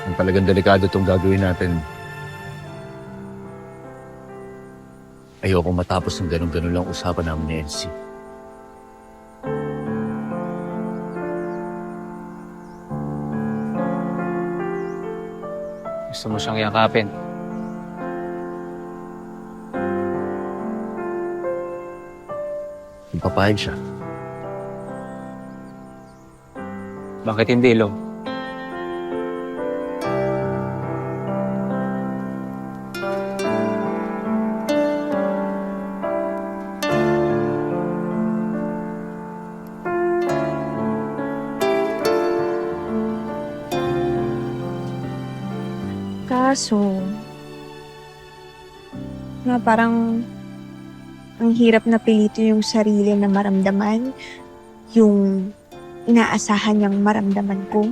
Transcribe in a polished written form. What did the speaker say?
Kung talagang delikado itong gagawin natin, ayoko matapos ng ganun-ganun lang usapan namin ni Elsie. Gusto mo siyang yakapin. Kung papayag siya, Bakit hindi, Lo? Kaso, parang ang hirap na pilito yung sarili na maramdaman yung inaasahan niyang maramdaman ko.